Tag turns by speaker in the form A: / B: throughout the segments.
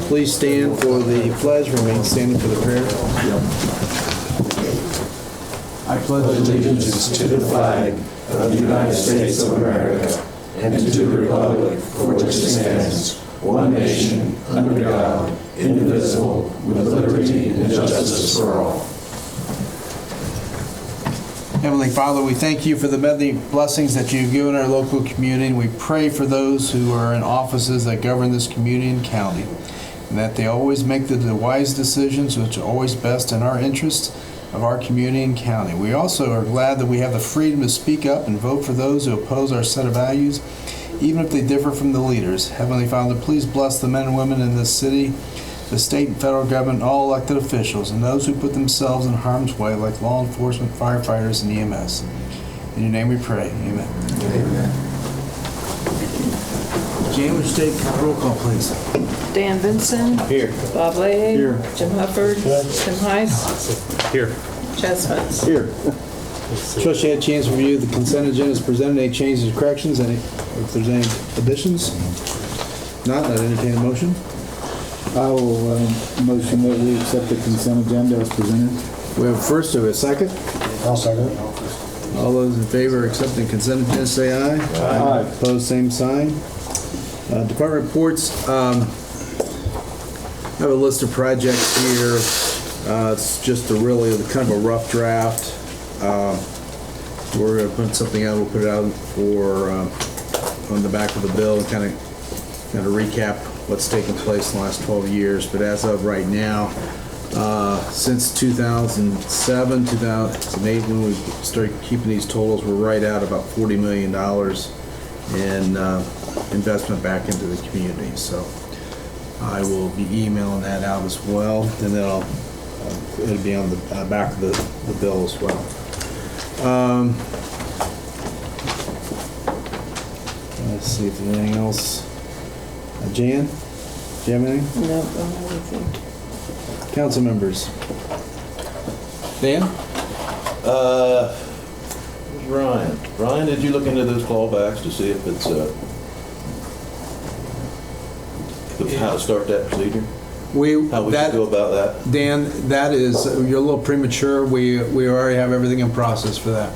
A: Please stand for the pledge. Remain standing for the prayer. I pledge
B: allegiance to the flag of the United States of America and to the republic for which it stands, one nation, under God, indivisible, with liberty and justice for all.
A: Heavenly Father, we thank you for the many blessings that you've given our local community. We pray for those who are in offices that govern this community and county, and that they always make the wise decisions which are always best in our interest of our community and county. We also are glad that we have the freedom to speak up and vote for those who oppose our set of values, even if they differ from the leaders. Heavenly Father, please bless the men and women in this city, the state and federal government, and all elected officials, and those who put themselves in harm's way, like law enforcement, firefighters, and EMS. In your name we pray. Amen.
B: Amen.
A: Jan, would you take roll call, please?
C: Dan Vinson.
A: Here.
C: Bob Leahy.
A: Here.
C: Jim Hufford. Tim Heiss.
A: Here.
C: Chaz Spence.
A: Here. Trust you had a chance to review the consent agenda as presented. Any changes or corrections? If there's any additions? Not, I'd entertain a motion.
D: I will motion that we accept the consent agenda as presented.
A: We have a first, do we have a second?
D: I'll second.
A: All those in favor of accepting consent agenda say aye.
D: Aye.
A: Opposed, same sign. Department reports. I have a list of projects here. It's just really kind of a rough draft. We're going to put something out. We'll put it out for on the back of the bill and kind of recap what's taken place in the last 12 years. But as of right now, since 2007, 2008, when we started keeping these totals, we're right at about $40 million in investment back into the community. So I will be emailing that out as well, and then it'll be on the back of the bill as well. Let's see if there's anything else. Jan, do you have anything?
C: No, I don't have anything.
A: Council members. Dan?
E: Where's Ryan? Ryan, did you look into those clawbacks to see if it's how to start that procedure? How we should go about that?
A: Dan, that is, you're a little premature. We already have everything in process for that.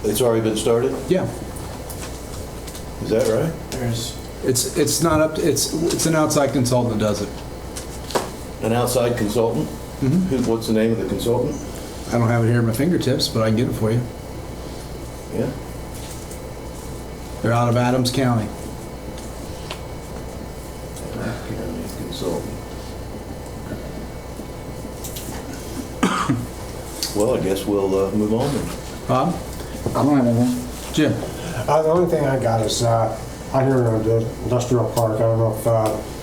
E: It's already been started?
A: Yeah.
E: Is that right?
A: It's not up to, it's an outside consultant that does it.
E: An outside consultant?
A: Mm-hmm.
E: What's the name of the consultant?
A: I don't have it here at my fingertips, but I can get it for you.
E: Yeah.
A: They're out of Adams County.
E: County consultant. Well, I guess we'll move on then.
A: Bob?
D: I don't have anything.
A: Jim?
F: The only thing I got is out here in the industrial park. I don't know if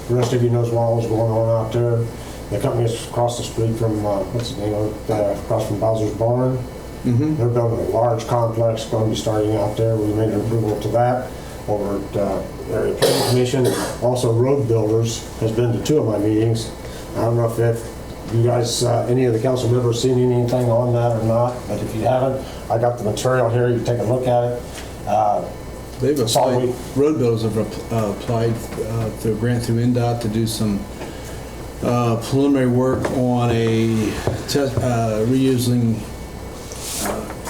F: the rest of you knows what was going on out there. The company is across the street from what's the name of it? Across from Bowser's Barn.
A: Mm-hmm.
F: They're building a large complex going to be starting out there. We made an approval to that over at Area Planning Commission. Also, Road Builders has been to 2 of my meetings. I don't know if you guys, any of the council members, seen anything on that or not, but if you haven't, I got the material here. You can take a look at it.
A: They've applied, road builders have applied to a grant through NDOT to do some preliminary work on a reusing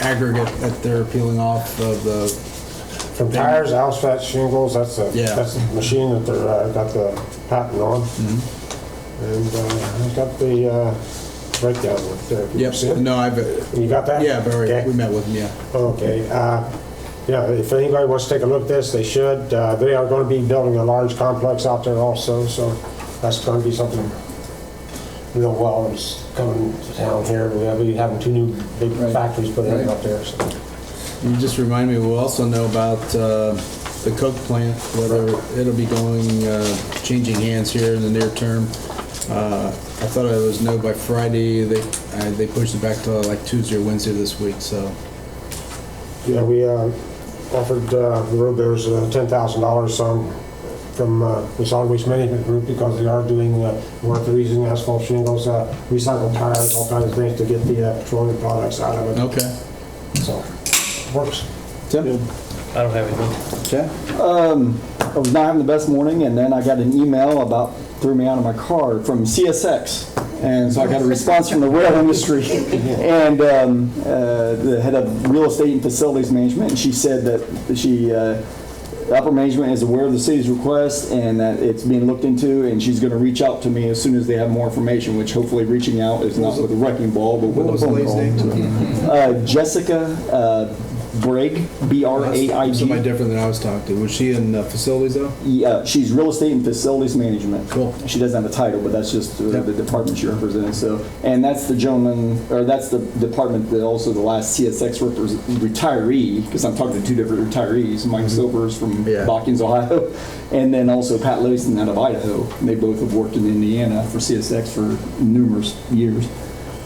A: aggregate that they're peeling off of the...
F: From tires, asphalt, shingles, that's the machine that they're got the patent on.
A: Mm-hmm.
F: And I've got the breakdown with there.
A: Yep. No,
F: You got that?
A: Yeah,
F: okay.
A: We met with them, yeah.
F: Okay. Yeah, if anybody wants to take a look at this, they should. They are going to be building a large complex out there also, so that's going to be something real well is coming to town here. We'll be having 2 new big factories put in out there. So.
A: You just remind me, we'll also know about the Coke plant, whether it'll be changing hands here in the near term. I thought it was no by Friday. They pushed it back to like Tuesday or Wednesday this week. So
F: yeah, we offered the road builders $10,000 from the solid waste management group because they are doing work. They're using asphalt shingles, recycled tires, all kinds of things to get the petroleum products out of it.
A: okay,
F: So works.
A: Tim?
G: I don't have anything.
A: Okay.
H: I was not having the best morning, and then I got an email about threw me out of my car from K.I.S.S. And so I got a response from the rail industry and the head of real estate and facilities management, and she said that upper management is aware of the city's request and that it's being looked into, and she's going to reach out to me as soon as they have more information, which hopefully reaching out is not with a wrecking ball, but with a phone call. Jessica Bragg, B-R-A-I-G.
A: Somebody different than I was talking to. Was she in facilities though?
H: Yeah, she's real estate and facilities management.
A: Cool.
H: She doesn't have a title, but that's just the department she represents. So, and that's the gentleman, or that's the department that also the last K.I.S.S retiree, because I'm talking to two different retirees. Mike Silvers from Hawkins, Ohio, and then also Pat Lewison out of Idaho. They both have worked in Indiana for K.I.S.S for numerous years,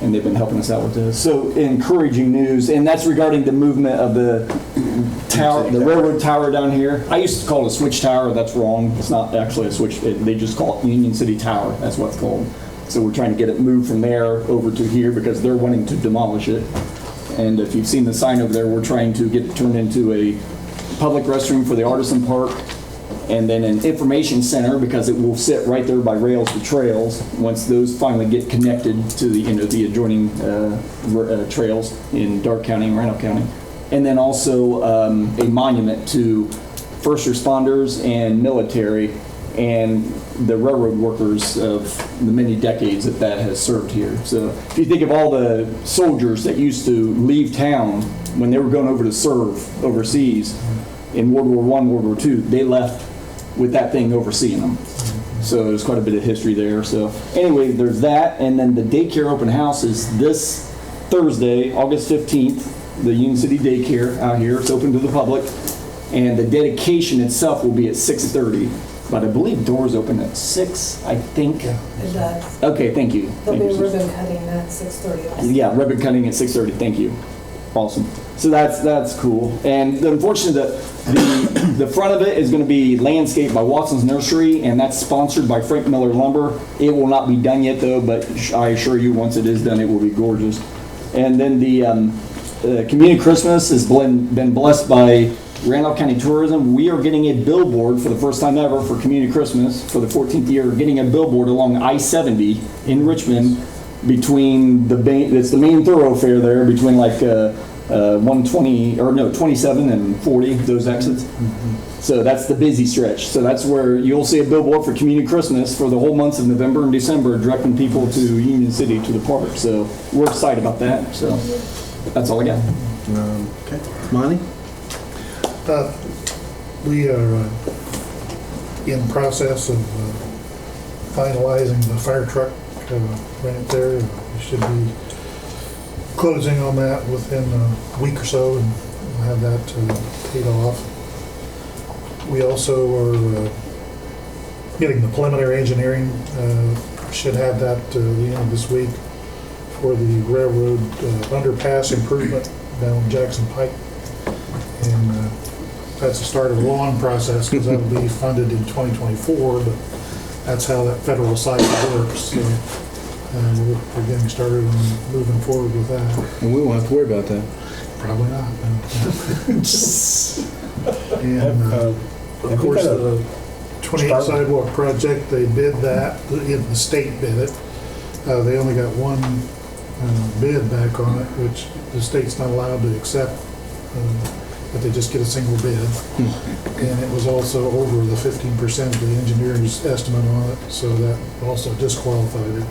H: and they've been helping us out with this. So encouraging news, and that's regarding the movement of the tower, the railroad tower down here. I used to call it a switch tower. That's wrong. It's not actually a switch. They just call it Union City Tower. That's what it's called. So we're trying to get it moved from there over to here because they're wanting to demolish it. And if you've seen the sign over there, we're trying to get it turned into a public restroom for the Artisan Park, and then an information center because it will sit right there by rails to trails once those finally get connected to the adjoining trails in Dark County and Randolph County. And then also a monument to first responders and military and the railroad workers of the many decades that has served here. So if you think of all the soldiers that used to leave town when they were going over to serve overseas in World War I, World War II, they left with that thing overseeing them. So there's quite a bit of history there. So anyway, there's that. And then the daycare open house is this Thursday, August 15th, the Union City Daycare out here. It's open to the public. And the dedication itself will be at 6:30. But I believe doors open at 6, I think.
I: It does.
H: Okay, thank you.
I: There'll
H: Thank
I: be
H: you.
I: ribbon cutting at 6:30 also.
H: Yeah, ribbon cutting at 6:30. Thank you. Awesome. So that's cool. And unfortunately, the front of it is going to be landscaped by Watson's Nursery, and that's sponsored by Frank Miller Lumber. It will not be done yet, though, but I assure you, once it is done, it will be gorgeous. And then the Community Christmas has been blessed by Randolph County Tourism. We are getting a billboard for the first time ever for Community Christmas for the 14th year, getting a billboard along I-70 in Richmond between it's the main thoroughfare there between like 27 and 40, those exits. So that's the busy stretch. So that's where you'll see a billboard for Community Christmas for the whole months of November and December, directing people to Union City to the park. So we're excited about that. So that's all I got.
A: Okay. Monty?
J: We are in process of finalizing the fire truck right there. We should be closing on that within a week or so, and we'll have that paid off. We also are getting the preliminary engineering. Should have that the end of this week for the railroad underpass improvement down Jackson Pike. And that's the start of a long process because that will be funded in 2024, but that's how that federal cycle works. So we're getting started and moving forward with that.
A: And we won't have to worry about that.
J: Probably not. And of course, the 28 sidewalk project, they bid that, the state bid it. They only got one bid back on it, which the state's not allowed to accept, but they just get a single bid. And it was also over the 15% of the engineer's estimate on it, so that also disqualified it.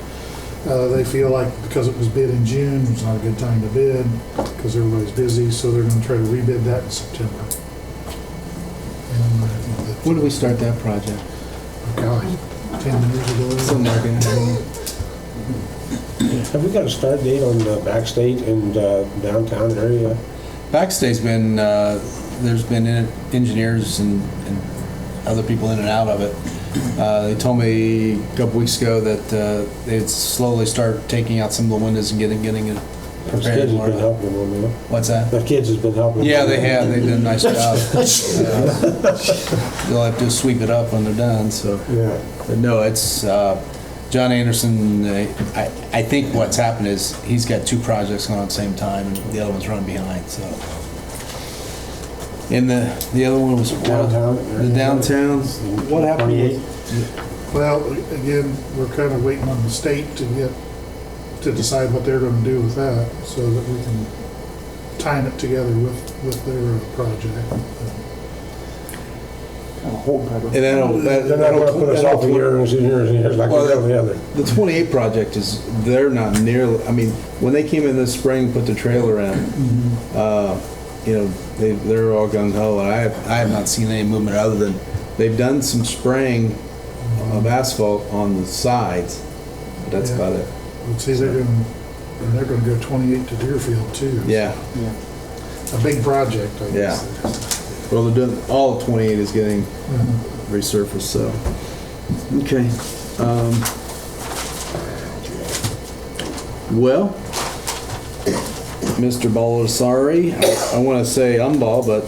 J: They feel like because it was bid in June, it's not a good time to bid because everybody's busy, so they're going to try to rebid that in September. And I think that,
A: When did we start that project?
J: oh God, 10 years ago.
A: Something like that.
F: Have we got a start date on the backstage in downtown area?
A: Backstay's been, there's been engineers and other people in and out of it. They told me a couple weeks ago that they'd slowly start taking out some of the windows and getting it
F: Those
A: prepared.
F: kids has been helping them, you know?
A: What's that?
F: The kids has been helping.
A: Yeah, they have. They did a nice job. They'll have to sweep it up when they're done. So,
F: Yeah.
A: but no, it's John Anderson. I think what's happened is he's got two projects going on at the same time, and the other one's running behind. So And the other one was
F: Downtown.
A: the downtown. What happened?
F: 28.
J: Well, again, we're kind of waiting on the state to decide what they're gonna do with that, so that we can time it together with their project.
H: Kind of hold pattern.
A: And
F: They're not gonna put us off for years and years and years like
A: Well,
F: they did the other.
A: The 28 project is, they're not nearly, I mean, when they came in this spring, put the trailer in, you know, they're all gung ho, and I have not seen any movement other than they've done some spraying of asphalt on the sides, but that's
J: Yeah.
A: about it.
J: Let's see, they're gonna go 28 to Deerfield too.
A: Yeah,
J: A big project, I guess.
A: well, they're doing, all of 28 is getting
J: Mhm.
A: resurfaced, so. Okay. Well, Mr. Baldessari, I want to say Umball, but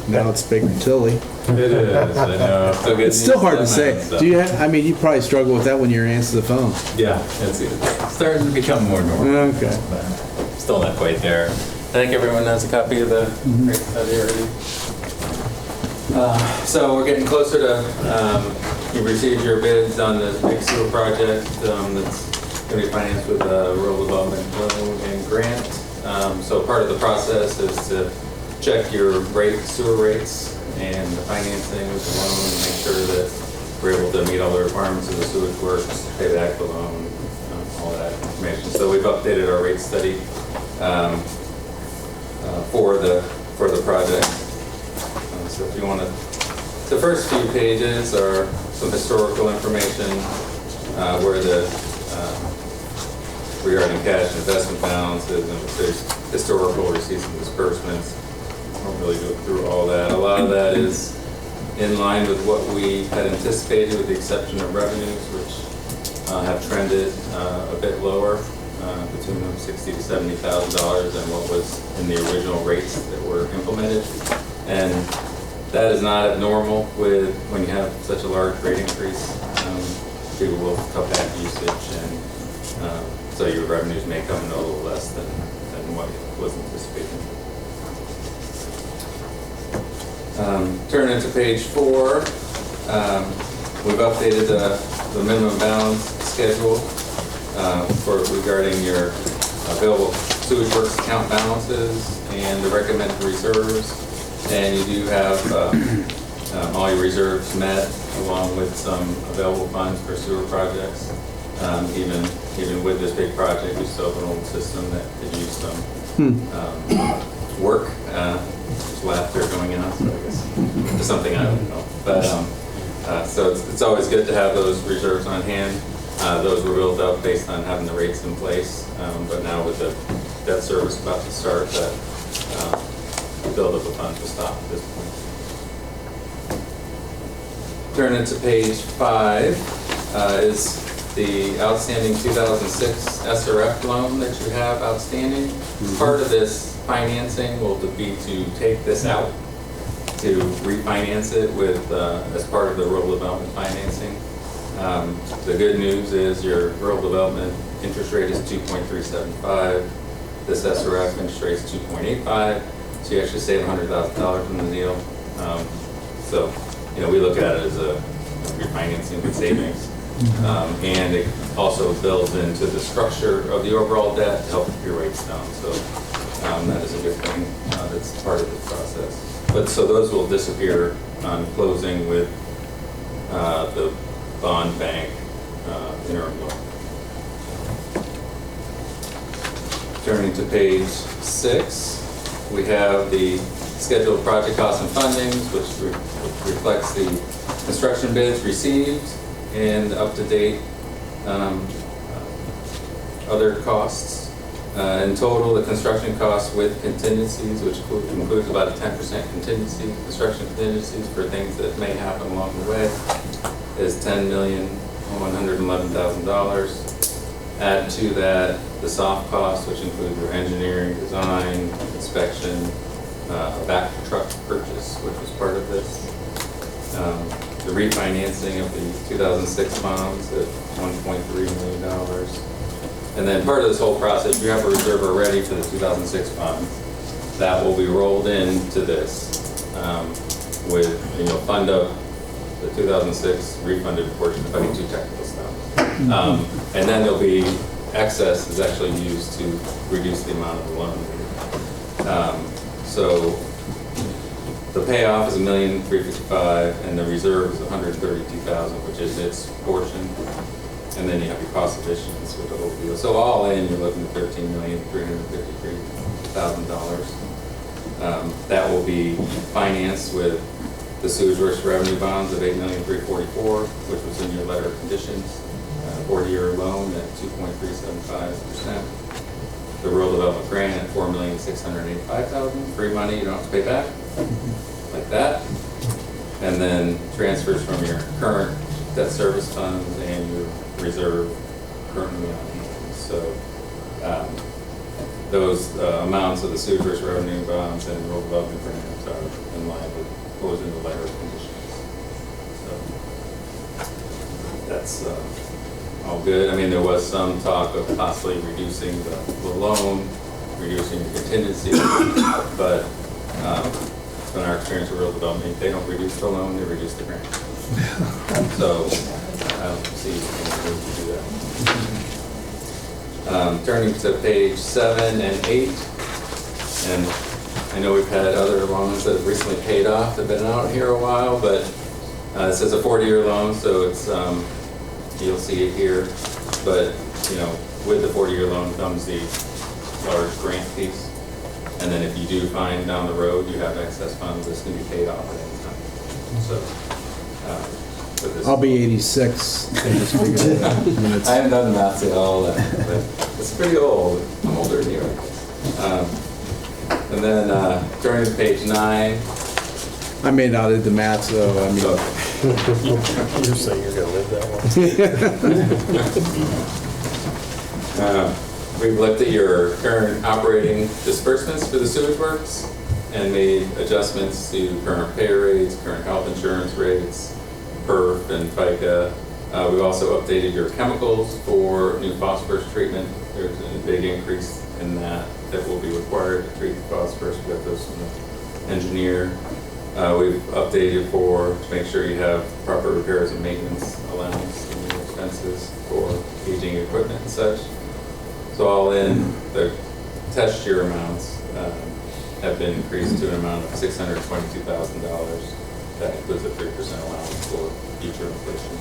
A: now it's Baker Tilly.
G: It is, I know. Still getting
A: It's still hard to
G: used
A: say.
G: that, so.
A: Do you have, I mean, you probably struggle with that when you answer the phone.
G: Yeah, it's starting to become more normal.
A: Okay.
G: But still not quite there. I think everyone has a copy of the rate study already. So we're getting closer to, you received your bids on the big sewer project that's going to be financed with a rural development loan and grant. So part of the process is to check your sewer rates and the financing with the loan and make sure that we're able to meet all the requirements of the sewage works, pay back the loan, all that information. So we've updated our rate study for the project. So if you want to, the first few pages are some historical information where regarding cash and investment balances, and there's historical receipts and disbursements. I won't really go through all that. A lot of that is in line with what we had anticipated, with the exception of revenues, which have trended a bit lower, between $60,000 to $70,000 than what was in the original rates that were implemented. And that is not abnormal with when you have such a large rate increase. People will cut back usage, and so your revenues may come in a little less than what was anticipated. Turning to page 4, we've updated the minimum balance schedule regarding your available sewage works account balances and the recommended reserves. And you do have all your reserves met, along with some available funds for sewer projects. Even with this big project, we still have an old system that could use some work. There's laughter going on, so I guess it's something I don't know. But so it's always good to have those reserves on hand. Those were built up based on having the rates in place, but now with the debt service about to start, that build up of funds will stop at this point. Turning to page 5 is the outstanding 2006 SRF loan that you have outstanding. Part of this financing will be to take this out to refinance it with as part of the rural development financing. The good news is your rural development interest rate is 2.375. This SRF interest rate is 2.85. So you actually save $100,000 from the deal. So, we look at it as a refinancing with savings. And it also builds into the structure of the overall debt to help keep your rates down. So that is a good thing that's part of the process. But so those will disappear on closing with the bond bank interim loan. Turning to page 6. We have the scheduled project costs and fundings, which reflects the construction bids received and up-to-date other costs. In total, the construction costs with contingencies, which includes about a 10% contingency, construction contingencies for things that may happen along the way, is $10,111,000. Add to that the soft costs, which include your engineering, design, inspection, a back truck purchase, which was part of this. The refinancing of the 2006 bonds at $1.3 million. And then part of this whole process, you have a reserve already for the 2006 bonds. That will be rolled into this and you'll fund up the 2006 refunded portion, if I get too technical stuff. And then there'll be excess is actually used to reduce the amount of the loan. So the payoff is $1,355,000 and the reserve is $132,000, which is its portion. And then you have your cost of issuance with the whole deal. So all in, you're looking at $13,353,000. That will be financed with the sewage works revenue bonds of $8,344,000, which was in your letter of conditions, 40-year loan at 2.375%. The rural development grant at $4,685,000, free money you don't have to pay back, like that. And then transfers from your current debt service funds and your reserve currently on hand. So those amounts of the sewage works revenue bonds and rural development grants are in line with what was in the letter of conditions. So that's all good. I mean, there was some talk of possibly reducing the loan, reducing the contingency, but it's been our experience with rural development. They don't reduce the loan, they reduce the grant. So I don't see any need to do that. Turning to page 7 and 8, and I know we've had other loans that have recently paid off. They've been out here a while, but this is a 40-year loan, so it's you'll see it here. But you know, with the 40-year loan comes the large grant piece, and then if you do find down the road you have excess funds, this can be paid off at any time. So.
A: I'll be 86. I just figured it out.
G: I haven't done the math at all, but it's pretty old. I'm older than you. And then turning to page 9.
A: I may not do the math, so I mean.
B: You're saying you're going to live that long?
G: We've looked at your current operating disbursements for the sewage works and made adjustments to current pay rates, current health insurance rates, PERF and FICA. We've also updated your chemicals for new phosphorus treatment. There's a big increase in that will be required to treat the phosphorus. We got those from the engineer. We've updated to make sure you have proper repairs and maintenance allowance and your expenses for aging equipment and such. So all in, the test year amounts have been increased to an amount of $622,000. That includes a 3% allowance for future inflation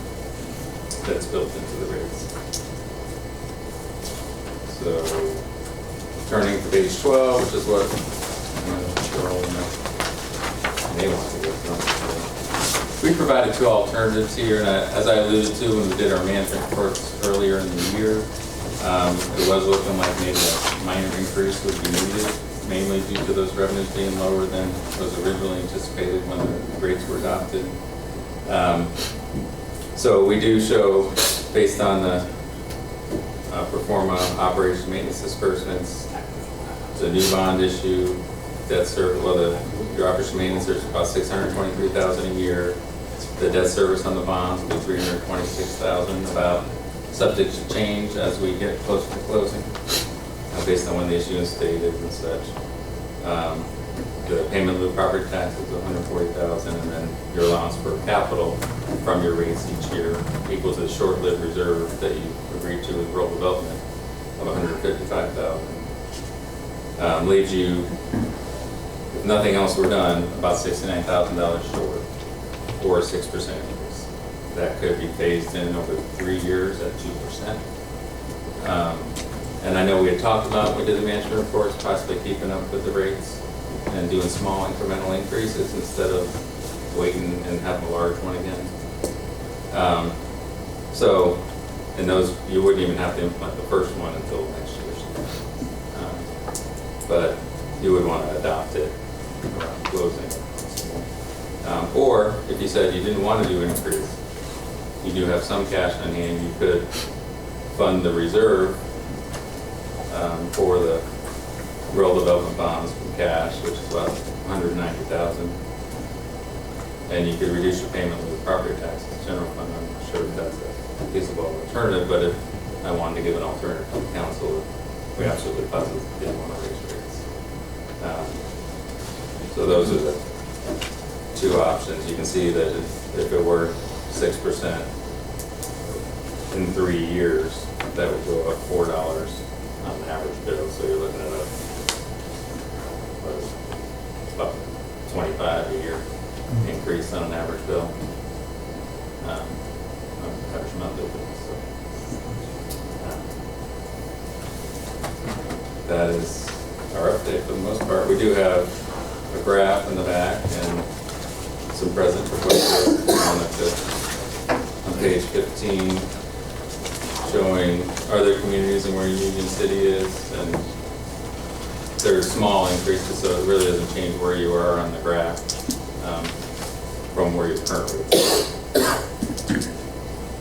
G: that's built into the rates. So, turning to page 12, which is what you may want to go through. We provided 2 alternatives here, and as I alluded to when we did our management reports earlier in the year, it was looking like maybe a minor increase would be needed, mainly due to those revenues being lower than was originally anticipated when the rates were adopted. So we do show, based on the pro forma operations maintenance disbursements, the new bond issue, debt service, your operation maintenance is about $623,000 a year. The debt service on the bonds will be $326,000, about subject to change as we get closer to closing, based on when the issuance date is and such. The payment of the property tax is $140,000, and then your allowance for capital from your rates each year equals a short-lived reserve that you agreed to with rural development of $155,000. Leaves you, if nothing else were done, about $69,000 short, or a 6% increase. That could be phased in over 3 years at 2%. And I know we had talked about when we did the management reports, possibly keeping up with the rates and doing small incremental increases instead of waiting and having a large one again. So, and those, you wouldn't even have to implement the first one until next year. But you would want to adopt it around closing. Or if you said you didn't want to do an increase, you do have some cash on hand, you could fund the reserve for the rural development bonds from cash, which is about $190,000. And you could reduce your payment with property taxes. General fund, I'm not sure if that's a feasible alternative, but if I wanted to give an alternative to the council, we absolutely positively didn't want to raise rates. So those are the two options. You can see that if it were 6% in 3 years, that would go up $4 on the average bill. So you're looking at about 25 a year increase on an average bill. On average monthly bill. So, that is our update for the most part. We do have a graph in the back and some present proposals on page 15 showing other communities and where Union City is, and there's small increases, so it really doesn't change where you are on the graph from where you're currently.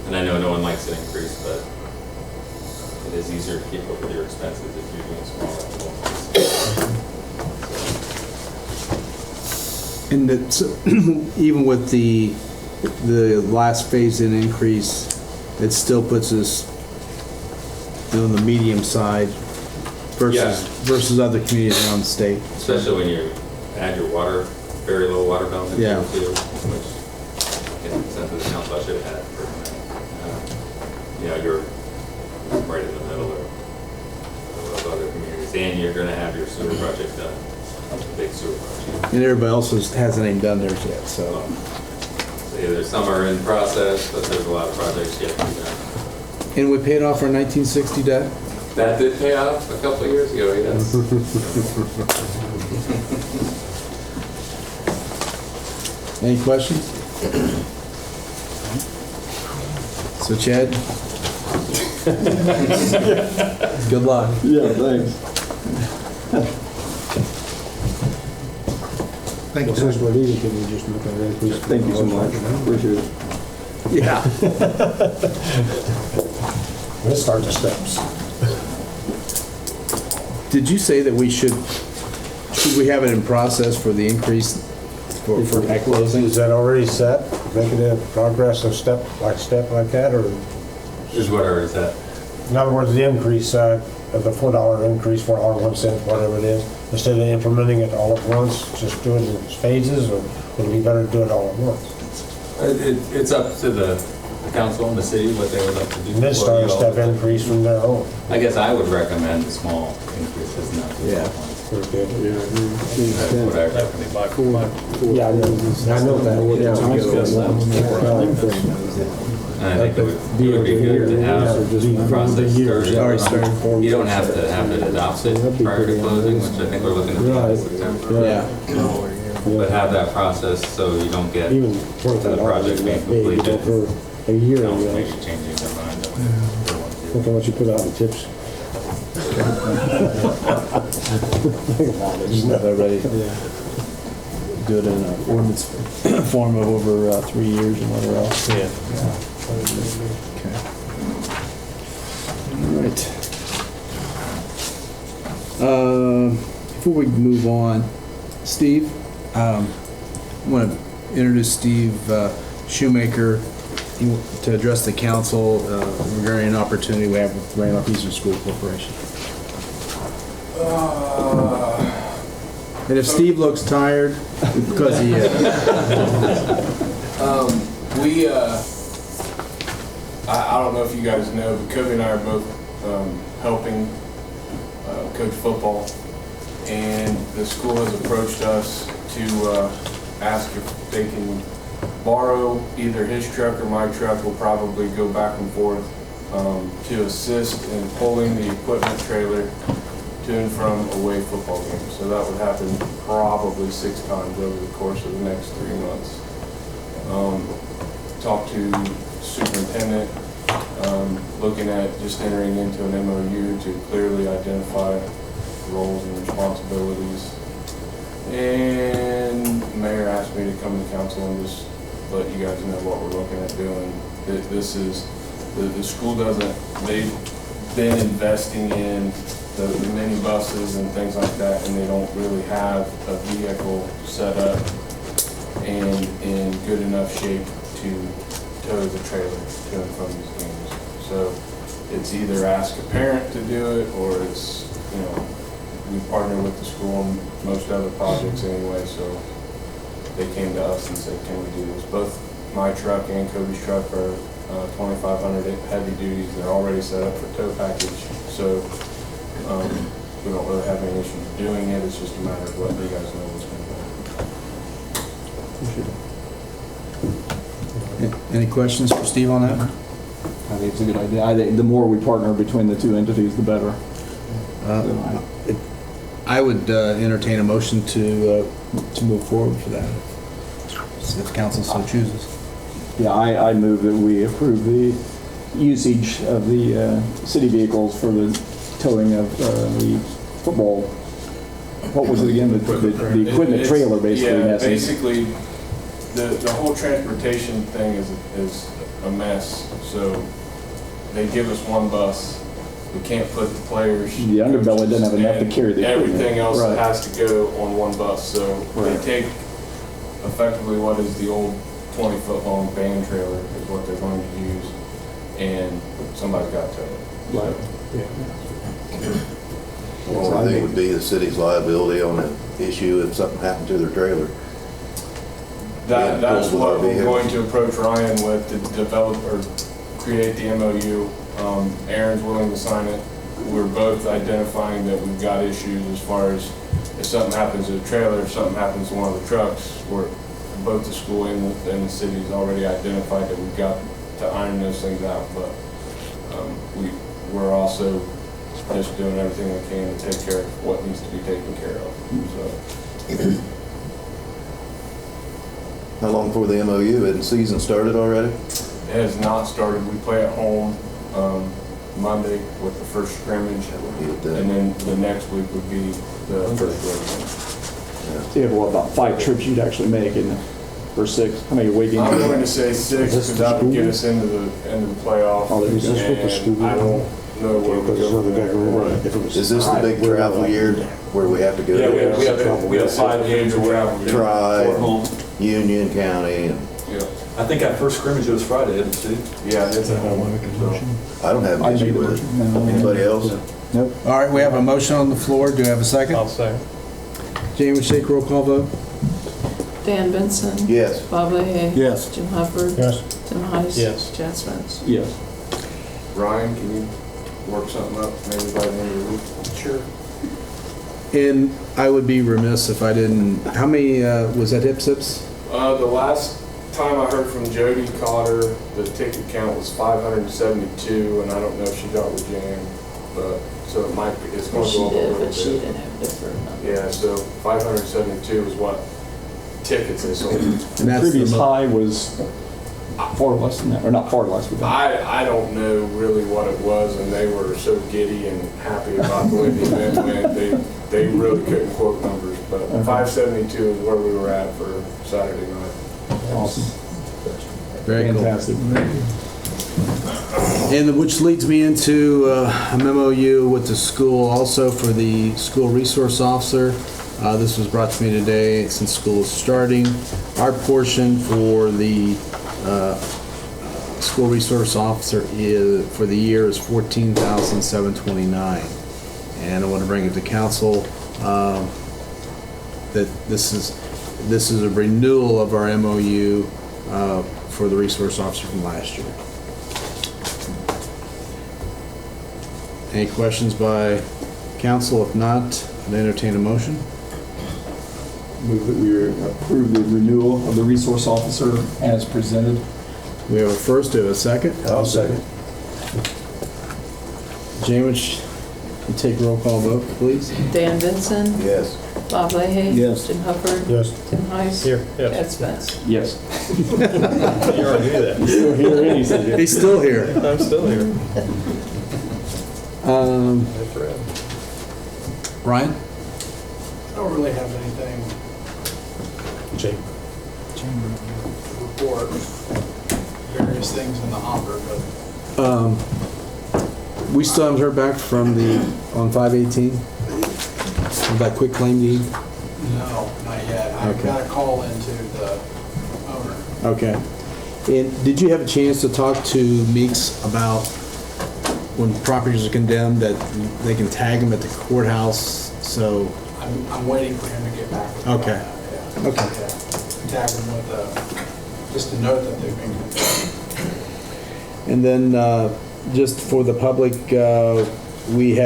G: And I know no one likes an increase, but it is easier to keep up with your expenses if you're doing smaller increases.
A: And so even with the last phase-in increase, it still puts us on the medium side versus other communities around the state.
G: Especially when you add your very low water bill into
A: Yeah.
G: it too, which, since the council I should have had for you're right in the middle of other communities, and you're going to have your sewer project done, a big sewer project.
A: And everybody else hasn't even done theirs yet, so.
G: Either some are in process, but there's a lot of projects yet to be done.
A: And we paid off our 1960 debt?
G: That did pay off a couple of years ago, yes.
A: Any questions? So Chad? Good luck.
H: Yeah, thanks.
J: Thank you,
F: Since
J: sir.
F: we're leaving, can we just look at that, please?
H: Thank you so much. Appreciate it.
A: Yeah.
F: Let's start the steps.
A: Did you say that should we have it in process for the increase for at closing?
F: Is that already set? Making it progress of step like that, or?
G: Is what already said.
F: In other words, the increase, of the $4 increase, $4.01, whatever it is, instead of implementing it all at once, just do it in phases, or would it be better to do it all at once?
G: It's up to the council and the city what they would like to do.
F: And then start a step increase from there on.
G: I guess I would recommend small increases, not the
A: Yeah.
G: big ones.
F: Okay.
G: That's what I recommend.
F: Yeah, I know that.
G: And I think it would be good to have the process started. You don't have to have it adopted prior to closing, which I think we're looking at the end of September.
A: Yeah.
G: But have that process so you don't get
F: Even
G: the project being completed.
F: for a year.
G: Council maybe changing their mind on what they want to do.
F: Look at what you put out in tips. Think about it.
A: Just have everybody do it in an ordinance form of over 3 years and whatever else.
G: Yeah.
A: Okay. All right. Before we move on, Steve, I want to introduce Steve Shoemaker to address the council regarding an opportunity we have with Randolph Eastern School Corporation. And if Steve looks tired, because he is.
K: I don't know if you guys know, but Cody and I are both helping coach football, and the school has approached us to ask if they can borrow either his truck or my truck. We'll probably go back and forth to assist in pulling the equipment trailer to and from away football games. So that would happen probably 6 times over the course of the next 3 months. Talk to superintendent, looking at just entering into an MOU to clearly identify roles and responsibilities. And the mayor asked me to come to council and just let you guys know what we're looking at doing. This is, the school doesn't, they've been investing in the mini buses and things like that, and they don't really have a vehicle set up and in good enough shape to tow the trailer to and from these games. So it's either ask a parent to do it, or it's, we partner with the school on most other projects anyway, so they came to us and said, can we do this? Both my truck and Kobe's truck are 2,500 heavy duties. They're already set up for tow package, so we don't really have any issues doing it. It's just a matter of letting you guys know what's going on.
A: Any questions for Steve on that?
H: I think it's a good idea. I think the more we partner between the two entities, the better.
A: I would entertain a motion to move forward for that, if the council so chooses.
H: Yeah, I move that we approve the usage of the city vehicles for the towing of the football. What was it again? The equipment trailer, basically.
K: Yeah,
H: in essence.
K: basically, the whole transportation thing is a mess. So they give us one bus. We can't put the players.
H: The underbelly doesn't have enough to carry the equipment.
K: Everything else
H: Right.
K: has to go on one bus. So
H: Right.
K: they take effectively what is the old 20-foot long van trailer is what they're going to use, and somebody's got to tow it.
H: Right.
E: What I think would be the city's liability on an issue if something happened to their trailer.
K: That's
E: pulled with
K: what
E: our
K: we're
E: vehicles.
K: going to approach Ryan with to develop or create the MOU. Aaron's willing to sign it. We're both identifying that we've got issues as far as if something happens to the trailer, if something happens to one of the trucks. Both the school and the city's already identified that we've got to iron those things out. But we're also just doing everything we can to take care of what needs to be taken care of. So.
E: How long before the MOU? Hadn't season started already?
K: It has not started. We play at home Monday with the first scrimmage, and then the next week would be the first weekend.
H: So you have what, about 5 trips you'd actually make in or 6? How many weekends?
K: I'm going to say 6 because that would get us into the playoff.
H: Oh, there you go.
K: And I don't know where we go from there.
E: Is this the big travel year where we have to go?
K: Yeah,
E: to
K: we have 5 games of travel.
E: Tri, Union County, and
K: Yeah.
L: I think our first scrimmage was Friday, isn't it, Steve?
K: Yeah, it's at home.
E: I don't have an issue with it.
H: No.
E: Anybody else?
H: Nope.
A: All right, we have a motion on the floor. Do you have a second?
L: I'll say.
A: Jamie, would you take roll call vote?
C: Dan Benson.
E: Yes.
C: Bob Leahy.
D: Yes.
C: Jim Hufford.
F: Yes.
C: Tim Heiss.
L: Yes.
C: Chad Spence.
H: Yes.
K: Ryan, can you work something up maybe by the end of the week? Sure.
A: And I would be remiss if I didn't, how many, was that hip sips?
K: The last time I heard from Jody Cotter, the ticket count was 572, and I don't know if she got with Jan, but so it might be, it's going to
C: She
K: go up a
C: did,
K: little
C: but she
K: bit.
C: didn't have different numbers.
K: Yeah, so 572 is what tickets they sold.
A: And
H: The
A: that's
H: previous
A: the
H: high was far less than that, or not far less, but
K: I don't know really what it was, and they were so giddy and happy about the way the event went. They really couldn't quote numbers, but 572 is where we were at for Saturday night.
H: awesome.
A: Very cool.
H: Fantastic.
A: And which leads me into a MOU with the school also for the school resource officer. This was brought to me today since school is starting. Our portion for the school resource officer for the year is $14,729. And I want to bring it to council that this is a renewal of our MOU for the resource officer from last year. Any questions by council? If not, I'd entertain a motion.
H: Move that we approve the renewal of the resource officer as presented.
A: We have a first, do we have a second?
E: I'll second.
A: James, you take roll call vote, please.
C: Dan Benson.
E: Yes.
C: Bob Leahy.
D: Yes.
C: Jim Hufford.
F: Yes.
C: Tim Heiss.
L: Here, yes.
C: Chad Spence.
H: Yes.
L: You already knew that.
H: Still here, and he said yes.
A: He's still here.
L: I'm still here.
A: Ryan?
M: I don't really have anything
F: Jake.
M: to report. Various things in the hopper, but
A: We still haven't heard back from on 518? Of that quick claim deed?
M: no, not yet. I've
A: Okay.
M: got a call into the owner.
A: Okay. And did you have a chance to talk to Meeks about when properties are condemned, that they can tag them at the courthouse, so,
M: I'm waiting for him to get back with me.
A: Okay.
M: Yeah.
A: Okay.
M: tag them with just a note that they've been contacted.
A: And then, just for the public, we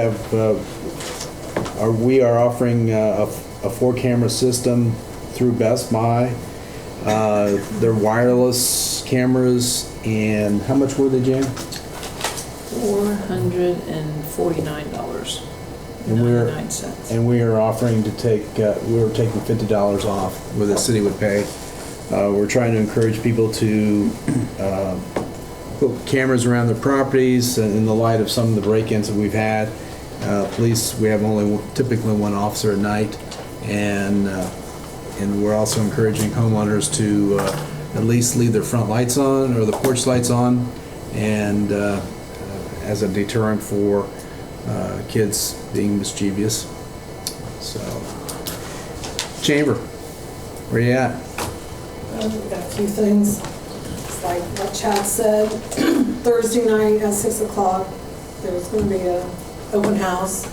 A: are offering a 4-camera system through Best Buy. They're wireless cameras, and how much were they, Jan?
C: $449.99.
A: And we are offering to we're taking $50 off where the city would pay. We're trying to encourage people to put cameras around their properties in the light of some of the break-ins that we've had. Police, we have typically one officer at night, and we're also encouraging homeowners to at least leave their front lights on or the porch lights on, and as a deterrent for kids being mischievous. So, Chamber, where you at?
I: We've got a few things. It's like what Chad said, Thursday night at 6 o'clock, there's going to be an open house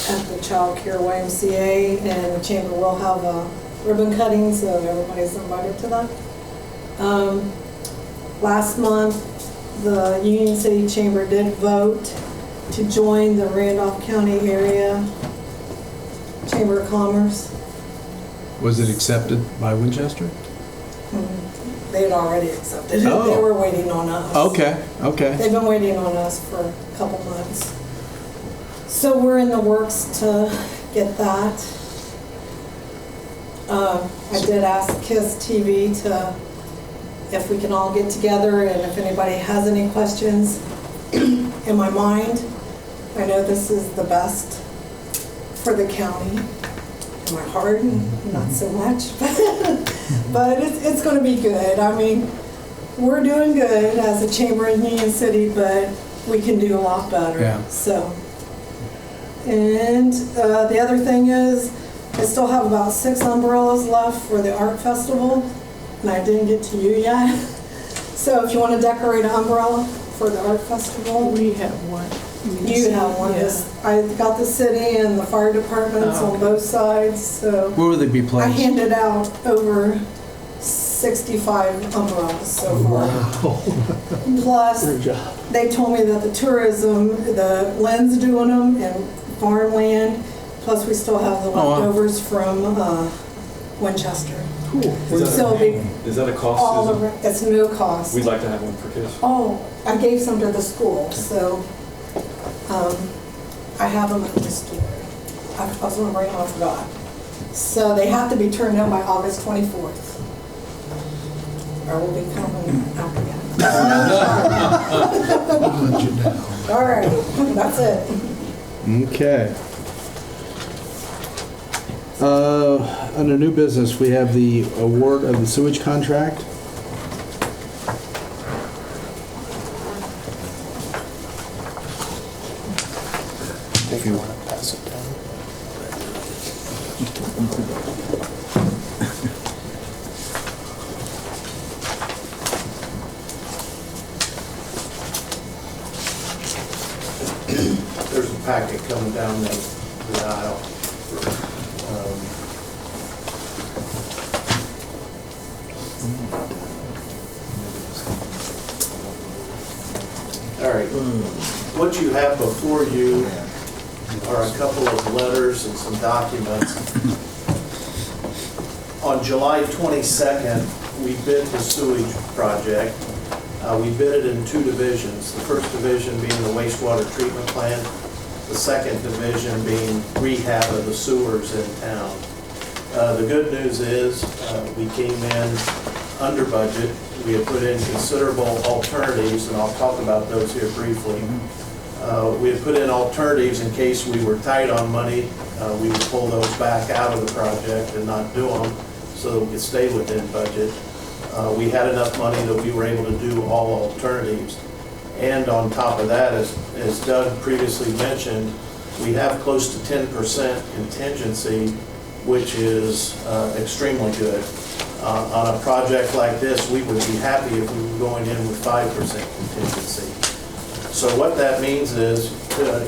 I: at the Child Care YMCA, and the Chamber will have a ribbon cutting, so everybody's invited to that. Last month, the Union City Chamber did vote to join the Randolph County Area Chamber of Commerce.
A: Was it accepted by Winchester?
I: They had already accepted it.
A: Oh.
I: They were waiting on us.
A: Okay.
I: They've been waiting on us for a couple months. So we're in the works to get that. I did ask K.I.S.S TV if we can all get together, and if anybody has any questions in my mind. I know this is the best for the county. In my heart, not so much, but it's going to be good. I mean, we're doing good as a chamber in Union City, but we can do a lot better.
A: Yeah.
I: So, and the other thing is, I still have about 6 umbrellas left for the art festival, and I didn't get to you yet. So if you want to decorate an umbrella for the art festival,
C: We have one.
I: you have one.
C: Yeah.
I: I got the city and the fire departments
C: Oh,
I: on both sides, so
A: Where will they be
I: I
A: placed?
I: handed out over 65 umbrellas so far. Plus, they told me that the tourism, the Lynn's doing them and farmland, plus we still have the
A: wow.
I: leftovers from Winchester.
L: Cool.
I: So it'll be
L: Is that a cost,
I: all
L: Susan?
I: it's no cost.
L: We'd like to have one for kids.
I: Oh, I gave some to the school, so I have them at the store. I was going to bring them, I forgot. So they have to be turned in by August 24th. Or we'll be coming after you. All right, that's it.
A: Okay. Under new business, we have the award of the sewage contract. If you want to pass it down.
N: There's a packet coming down the aisle. All right, what you have before you are a couple of letters and some documents. On July 22nd, we bid the sewage project. We bid it in 2 divisions. The first division being the wastewater treatment plant, the second division being rehab of the sewers in town. The good news is we came in under budget. We have put in considerable alternatives, and I'll talk about those here briefly. We have put in alternatives in case we were tight on money. We would pull those back out of the project and not do them so that we could stay within budget. We had enough money that we were able to do all alternatives. And on top of that, as Doug previously mentioned, we have close to 10% contingency, which is extremely good. On a project like this, we would be happy if we were going in with 5% contingency. So what that means is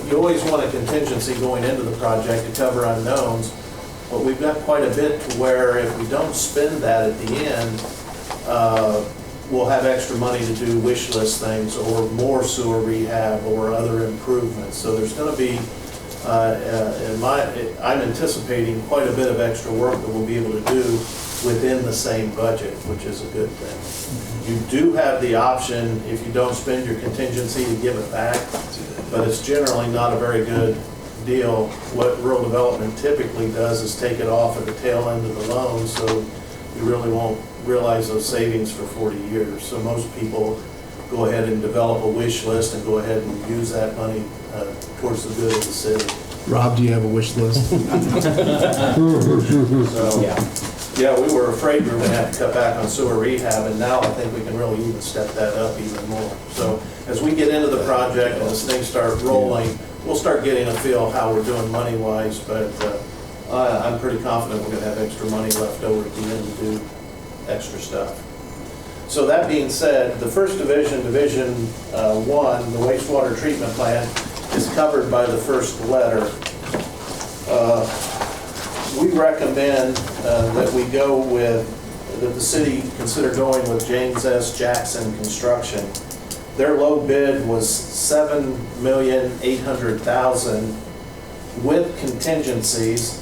N: you always want a contingency going into the project to cover unknowns. But we've got quite a bit to where if we don't spend that at the end, we'll have extra money to do wish list things or more sewer rehab or other improvements. So there's going to be, I'm anticipating quite a bit of extra work that we'll be able to do within the same budget, which is a good thing. You do have the option, if you don't spend your contingency, to give it back, but it's generally not a very good deal. What rural development typically does is take it off at the tail end of the loan, so you really won't realize those savings for 40 years. So most people go ahead and develop a wish list and go ahead and use that money towards the good of the city.
A: Rob, do you have a wish list?
N: So, yeah, we were afraid we were going to have to cut back on sewer rehab, and now I think we can really even step that up even more. So as we get into the project and as things start rolling, we'll start getting a feel of how we're doing money-wise, but I'm pretty confident we're going to have extra money left over at the end to do extra stuff. So that being said, the first division, Division 1, the wastewater treatment plant, is covered by the first letter. We recommend that we go with, that the city consider going with K.I.S.S. Jackson Construction. Their low bid was $7,800,000 with contingencies.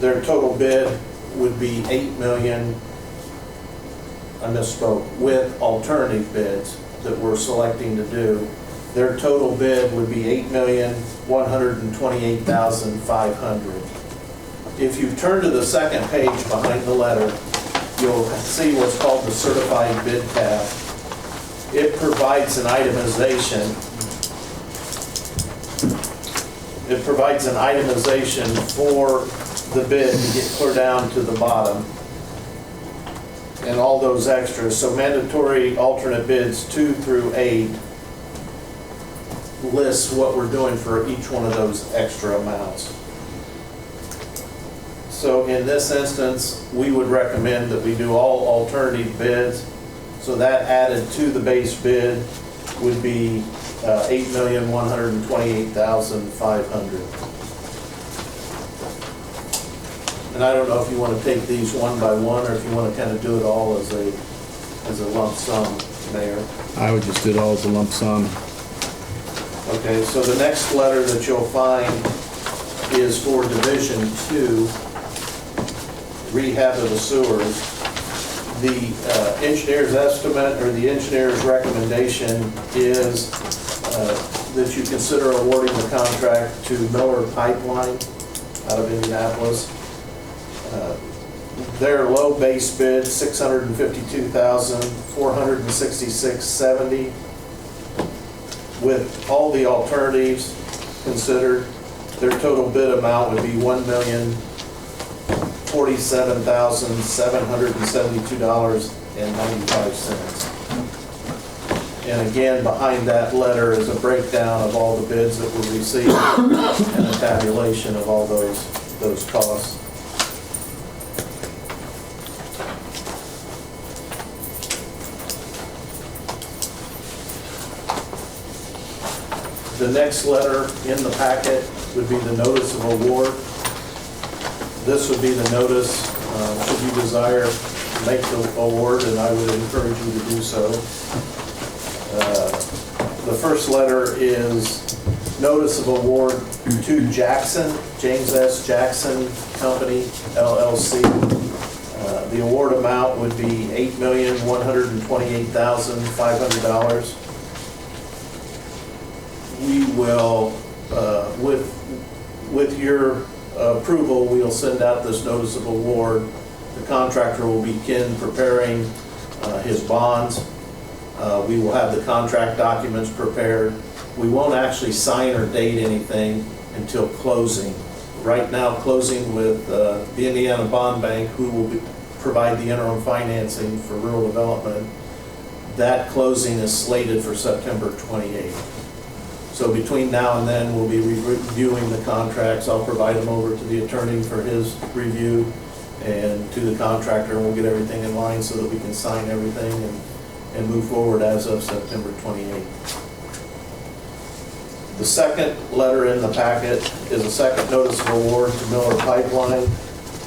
N: Their total bid would be $8 million. I misspoke, with alternative bids that we're selecting to do. Their total bid would be $8,128,500. If you turn to the second page behind the letter, you'll see what's called the certified bid tab. It provides an itemization. It provides an itemization for the bid to get clear down to the bottom, and all those extras. So mandatory alternate bids 2 through 8 lists what we're doing for each one of those extra amounts. So in this instance, we would recommend that we do all alternative bids. So that added to the base bid would be $8,128,500. And I don't know if you want to take these one by one or if you want to kind of do it all as a lump sum, Mayor.
A: I would just do it all as a lump sum.
N: Okay, so the next letter that you'll find is for Division 2, rehab of the sewers. The engineer's estimate or the engineer's recommendation is that you consider awarding the contract to Miller Pipeline out of Indianapolis. Their low base bid, $652,466.70. With all the alternatives considered, their total bid amount would be $1,047,772.95. And again, behind that letter is a breakdown of all the bids that were received and a tabulation of all those costs. The next letter in the packet would be the notice of award. This would be the notice, should you desire to make the award, and I would encourage you to do so. The first letter is notice of award to Jackson, K.I.S.S. Jackson Company, LLC. The award amount would be $8,128,500. We will, with your approval, we'll send out this notice of award. The contractor will begin preparing his bonds. We will have the contract documents prepared. We won't actually sign or date anything until closing. Right now, closing with the Indiana Bond Bank, who will provide the interim financing for rural development. That closing is slated for September 28th. So between now and then, we'll be reviewing the contracts. I'll provide them over to the attorney for his review and to the contractor, and we'll get everything in line so that we can sign everything and move forward as of September 28th. The second letter in the packet is a second notice of award to Miller Pipeline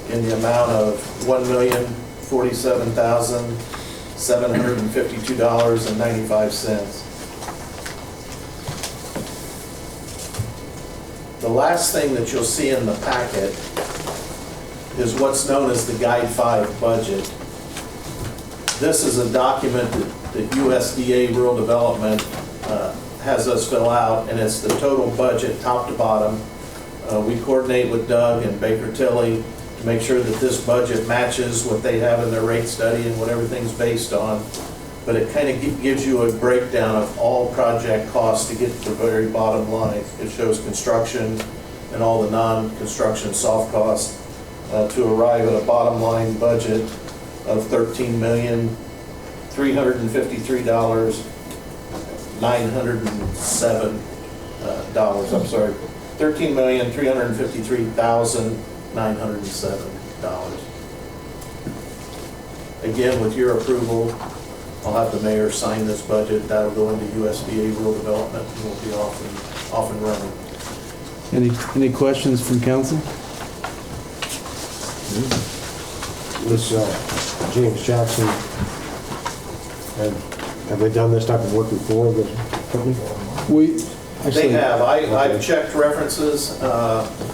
N: in the amount of $1,047,752.95. The last thing that you'll see in the packet is what's known as the Guide 5 budget. This is a document that USDA Rural Development has us fill out, and it's the total budget, top to bottom. We coordinate with Doug and Baker Tilly to make sure that this budget matches what they have in their rate study and what everything's based on. But it kind of gives you a breakdown of all project costs to get to the very bottom line. It shows construction and all the non-construction soft costs to arrive at a bottom line budget of $13,353,907. I'm sorry, $13,353,907. Again, with your approval, I'll have the mayor sign this budget. That'll go into USDA Rural Development, and we'll be off and running.
A: Any questions from council?
F: This James Jackson, have they done this type of work before, the company?
N: They have. I've checked references.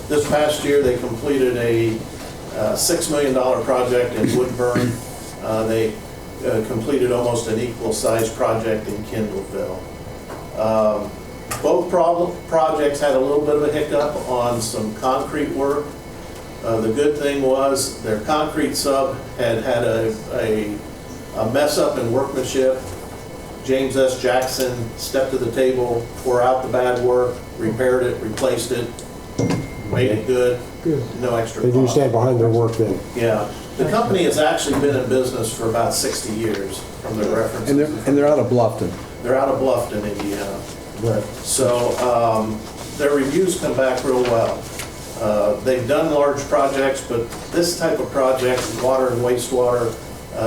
N: This past year, they completed a $6 million project in Woodburn. They completed almost an equal-sized project in Kendallville. Both projects had a little bit of a hiccup on some concrete work. The good thing was their concrete sub had a mess up in workmanship. James S. Jackson stepped to the table, tore out the bad work, repaired it, replaced it, made it good. No extra cost.
F: They do stand behind their work then?
N: Yeah. The company has actually been in business for about 60 years from their references.
A: And they're out of Bluffton.
N: They're out of Bluffton, Indiana.
F: Right.
N: So their reviews come back real well. They've done large projects, but this type of project, water and wastewater,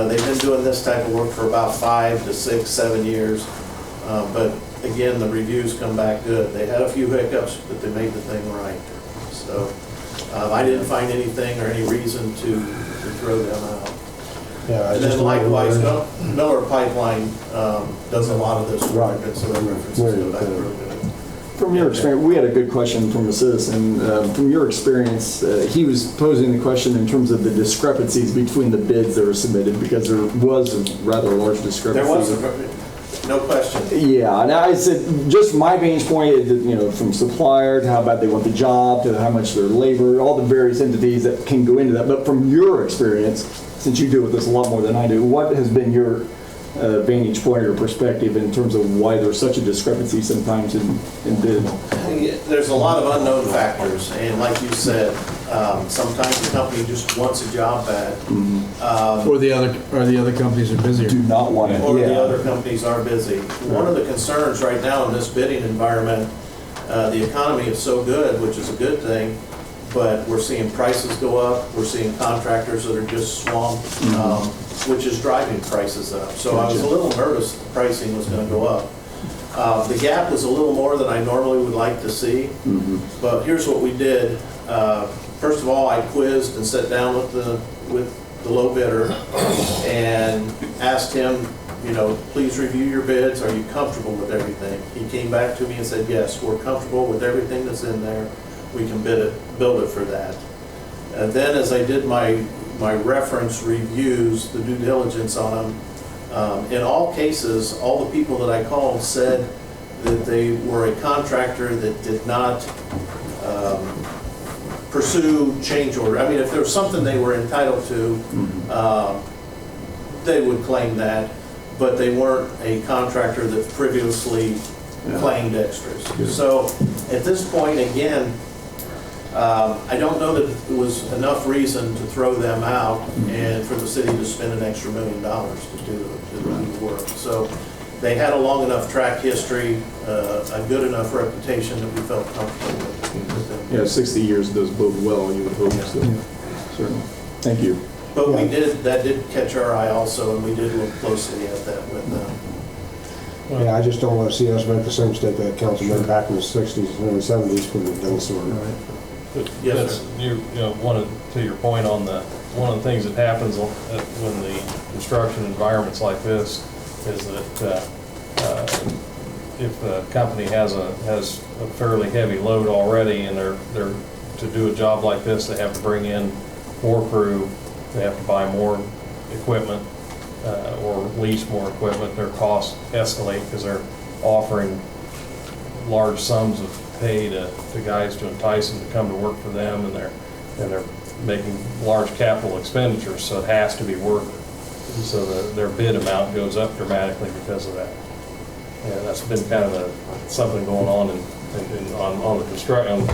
N: they've been doing this type of work for about 5 to 6, 7 years. But again, the reviews come back good. They had a few hiccups, but they made the thing right. So I didn't find anything or any reason to throw them out.
F: Yeah,
N: And then likewise, Miller Pipeline does a lot of this work, and so the references go back real good.
H: From your experience, we had a good question from a citizen. From your experience, he was posing the question in terms of the discrepancies between the bids that were submitted, because there was a rather large discrepancy.
N: There was, no question.
H: Yeah, and I said, just my vantage point, from supplier to how bad they want the job, to how much their labor, all the various entities that can go into that. But from your experience, since you deal with this a lot more than I do, what has been your vantage point or perspective in terms of why there's such a discrepancy sometimes in bid?
N: There's a lot of unknown factors, and like you said, sometimes the company just wants a job bad.
A: Or the other companies are busier.
H: Do not want it.
N: Or the other companies are busy. One of the concerns right now in this bidding environment, the economy is so good, which is a good thing, but we're seeing prices go up. We're seeing contractors that are just swamped, which is driving prices up. So I was a little nervous the pricing was going to go up. The gap was a little more than I normally would like to see, but here's what we did. First of all, I quizzed and sat down with the low bidder and asked him, please review your bids. Are you comfortable with everything? He came back to me and said, yes, we're comfortable with everything that's in there. We can build it for that. And then as I did my reference reviews, the due diligence on them, in all cases, all the people that I called said that they were a contractor that did not pursue change order. I mean, if there was something they were entitled to, they would claim that, but they weren't a contractor that previously claimed extras. So at this point, again, I don't know that it was enough reason to throw them out and for the city to spend an extra $1 million to do the work. So they had a long enough track history, a good enough reputation that we felt comfortable with them.
H: Yeah, 60 years does bode well, you would hope. So. Certainly. Thank you.
N: But that did catch our eye also, and we did look closely at that with them.
F: Yeah, I just don't want to see us make the same mistake that council made back in the 60s and the 70s when it done sort of.
N: Yes, sir.
L: You know, to your point on one of the things that happens when the construction environments like this is that if the company has a fairly heavy load already and they're to do a job like this, they have to bring in more crew, they have to buy more equipment or lease more equipment, their costs escalate because they're offering large sums of pay to guys to entice them to come to work for them, and they're making large capital expenditures, so it has to be worth it. So their bid amount goes up dramatically because of that. And that's been kind of something going on on the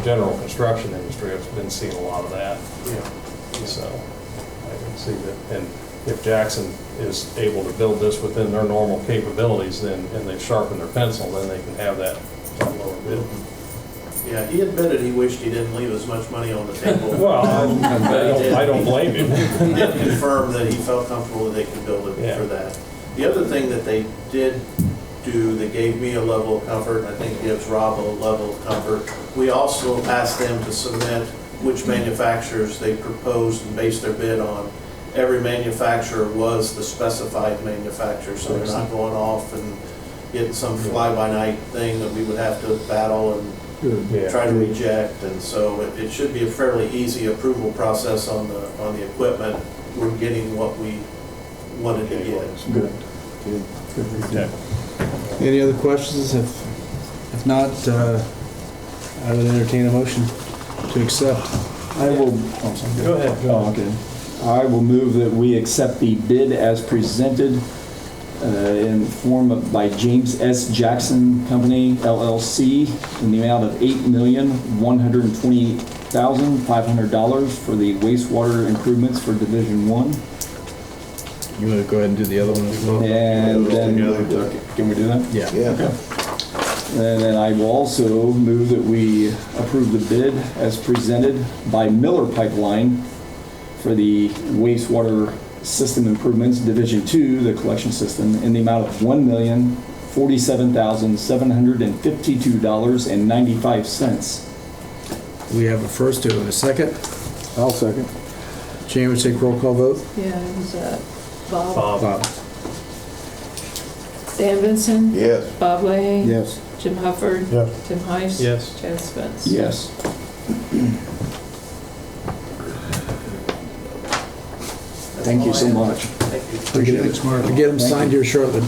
L: general construction industry. I've been seeing a lot of that.
N: Yeah.
L: So I can see that. And if Jackson is able to build this within their normal capabilities, and they've sharpened their pencil, then they can have that lower bid.
N: Yeah, he admitted he wished he didn't leave as much money on the table.
L: Well, I don't blame him.
N: He did confirm that he felt comfortable that they could build it for that. The other thing that they did do that gave me a level of comfort, and I think gives Rob a level of comfort, we also asked them to submit which manufacturers they proposed and based their bid on. Every manufacturer was the specified manufacturer, so they're not going off and getting some fly-by-night thing that we would have to battle and try to reject. And so it should be a fairly easy approval process on the equipment. We're getting what we wanted to get.
H: Good.
A: Any other questions? If not, I would entertain a motion to accept.
H: I will.
L: Go ahead.
H: Oh, okay. I will move that we accept the bid as presented in form of by James S. Jackson Company, LLC, in the amount of $8,128,500 for the wastewater improvements for Division 1.
A: You want to go ahead and do the other one as well?
H: And then, can we do that?
A: Yeah.
H: Okay. And then I will also move that we approve the bid as presented by Miller Pipeline for the wastewater system improvements, Division 2, the collection system, in the amount of $1,047,752.95.
A: We have a first, do we have a second?
D: I'll second.
A: Jane, would you take roll call vote?
C: Yeah, it was Bob.
A: Bob.
C: Dan Vinson.
B: Yes.
C: Bob Leahy.
D: Yes.
C: Jim Hufford.
F: Yes.
C: Tim Heiss.
L: Yes.
C: Chad Spence.
H: Yes. Thank you so much.
N: Thank you.
A: Appreciate it. I'll get them signed here shortly.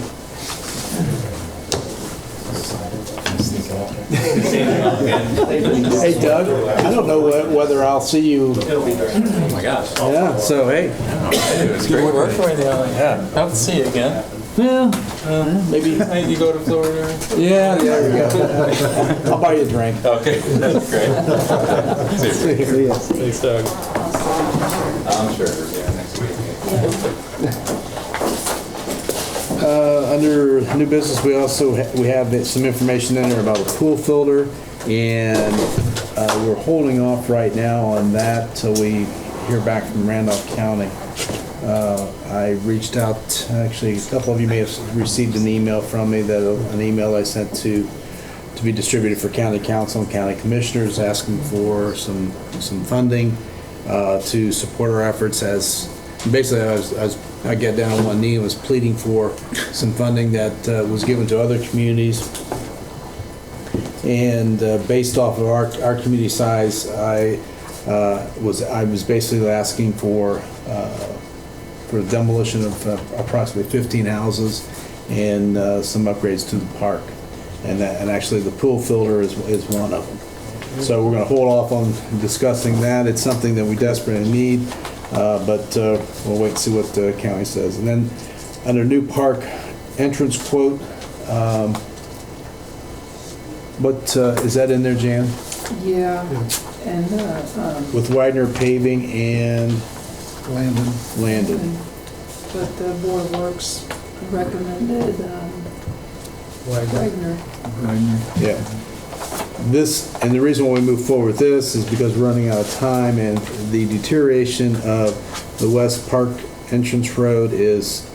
A: Hey Doug, I don't know whether I'll see you.
G: Oh my gosh.
A: Yeah, so hey.
G: It's great work for you. Yeah. Hope to see you again.
A: Yeah, maybe.
G: Maybe you go to Florida.
A: Yeah, there we go. I'll buy you a drink.
G: Okay, that's great. See you.
A: See ya.
L: Thanks, Doug.
G: I'm sure. Yeah, next week.
A: Under new business, we also we have some information in there about a pool filter, and we're holding off right now on that till we hear back from Randolph County. I reached out, actually, a couple of you may have received an email from me, an email I sent to be distributed for county council and county commissioners, asking for some funding to support our efforts. As basically, I got down on one knee and was pleading for some funding that was given to other communities. And based off of our community size, I was basically asking for demolition of approximately 15 houses and some upgrades to the park. And actually the pool filter is one of them. So we're going to hold off on discussing that. It's something that we desperately need, but we'll wait and see what the county says. And then under new park entrance quote, what is that in there, Jan?
C: Yeah, and
A: With Widener Paving and Landon.
C: but the Board of Works recommended Wagner.
A: Yeah. This, and the reason why we move forward with this is because we're running out of time, and the deterioration of the West Park entrance road is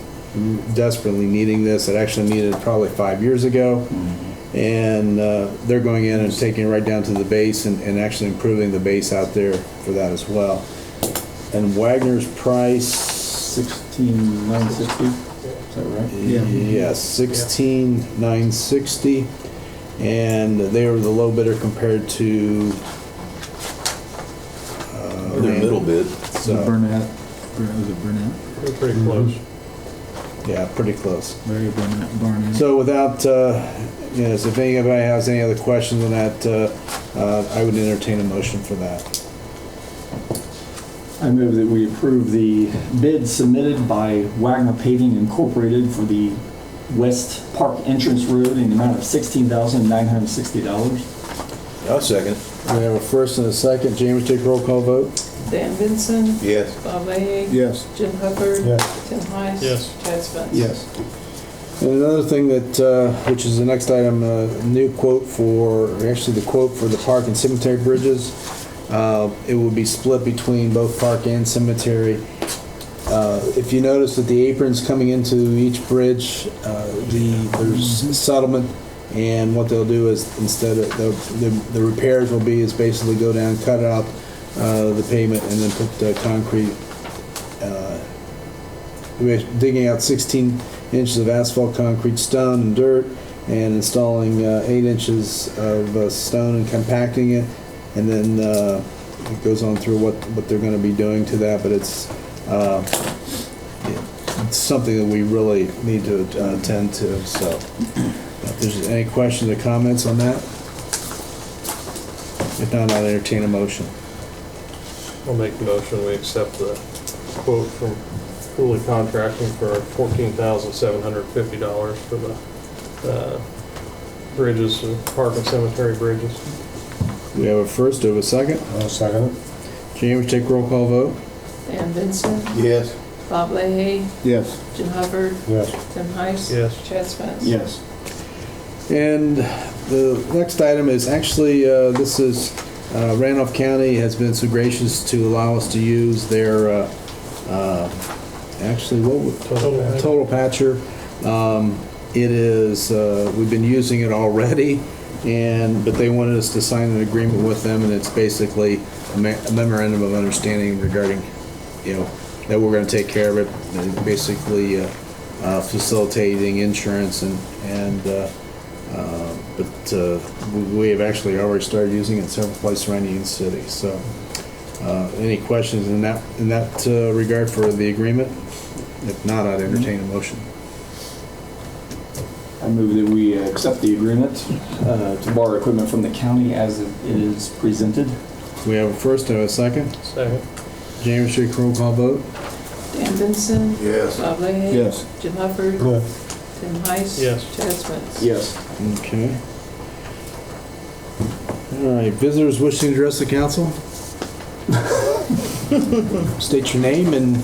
A: desperately needing this. It actually needed it probably 5 years ago. And they're going in and taking it right down to the base and actually improving the base out there for that as well. And Wagner's price,
H: 16,960. Is that right?
A: yes, 16,960, and they were the low bidder compared to
E: Their middle bid.
A: So,
D: Burnett, was it Burnett?
L: We're pretty close.
A: yeah, pretty close.
D: Larry Barnett.
A: So without, yes, if anybody has any other questions on that, I would entertain a motion for that.
H: I move that we approve the bid submitted by Wagner Paving Incorporated for the West Park Entrance Road in the amount of $16,960.
E: I'll second.
A: We have a first and a second. James, take roll call vote.
C: Dan Benson.
E: Yes.
C: Bob Leahy.
D: Yes.
C: Jim Hubbard.
F: Yes.
C: Tim Heiss.
L: Yes.
C: Chad Spence.
H: Yes.
A: And another thing that, which is the next item, new quote for, actually the quote for the park and cemetery bridges. It will be split between both park and cemetery. If you notice that the aprons coming into each bridge, there's settlement, and what they'll do is instead of the repairs will be is basically go down, cut out the pavement, and then put the concrete. We're digging out 16 inches of asphalt, concrete, stone, and dirt, and installing 8 inches of stone and compacting it. And then it goes on through what they're going to be doing to that, but it's something that we really need to attend to. So if there's any questions or comments on that, if not, I'll entertain a motion.
L: I'll make the motion, we accept the quote from Cooley Contracting for $14,750 for the bridges, park and cemetery bridges.
A: We have a first, do we have a second?
F: I'll second it.
A: James, take roll call vote.
C: Dan Benson.
E: Yes.
C: Bob Leahy.
D: Yes.
C: Jim Hubbard.
F: Yes.
C: Tim Heiss.
L: Yes.
C: Chad Spence.
H: Yes.
A: And the next item is actually, this is Randolph County has been so gracious to allow us to use their, actually, Total Patcher. It is, we've been using it already, but they wanted us to sign an agreement with them, and it's basically a memorandum of understanding regarding, that we're going to take care of it, and basically facilitating insurance but we have actually already started using it in several places around Union City. So, any questions in that regard for the agreement? If not, I'd entertain a motion.
H: I move that we accept the agreement to borrow equipment from the county as it is presented.
A: We have a first and a second.
L: Second.
A: James, take roll call vote.
C: Dan Benson.
E: Yes.
C: Bob Leahy.
D: Yes.
C: Jim Hubbard.
F: Yes.
C: Tim Heiss.
L: Yes.
C: Chad Spence.
H: Yes.
A: Okay. All right, visitors wishing to address the council? State your name and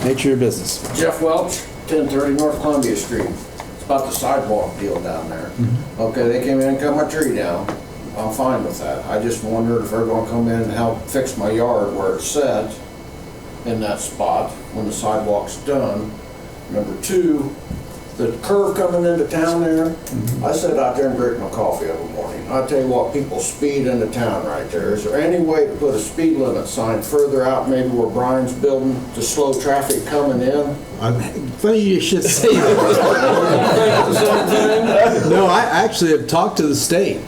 A: nature of your business.
O: Jeff Welch, 1030 North Columbia Street. It's about the sidewalk deal down there. Okay, they came in and cut my tree down. I'm fine with that. I just wondered if they're gonna come in and help fix my yard where it's set in that spot when the sidewalk's done. Number two, the curve coming into town there, I sit out there and drink my coffee every morning. I tell you what, people speed into town right there. Is there any way to put a speed limit sign further out, maybe where Brian's building, to slow traffic coming in?
A: Funny you should say that. No, I actually have talked to the state,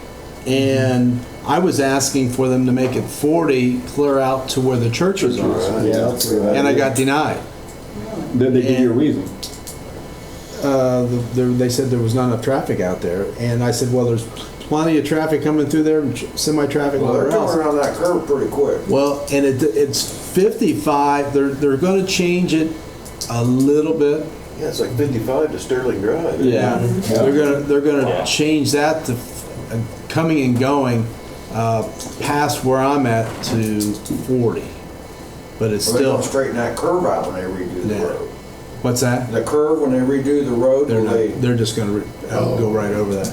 A: and I was asking for them to make it 40 clear out to where the churches are.
H: Yeah, that's a good idea.
A: And I got denied.
H: Did they give you a reason?
A: They said there was not enough traffic out there, and I said, well, there's plenty of traffic coming through there, and semi-traffic.
O: Well, they're coming around that curve pretty quick.
A: Well, and it's 55. They're going to change it a little bit.
E: Yeah, it's like 55 to Sterling Drive.
A: Yeah, they're gonna change that to coming and going past where I'm at to 40, but it's
O: Well, they're
A: still.
O: gonna straighten that curve out when they redo the
A: Yeah.
O: road.
A: What's that?
O: The curve when they redo the road,
A: They're
O: will they?
A: not. They're just gonna go right over that.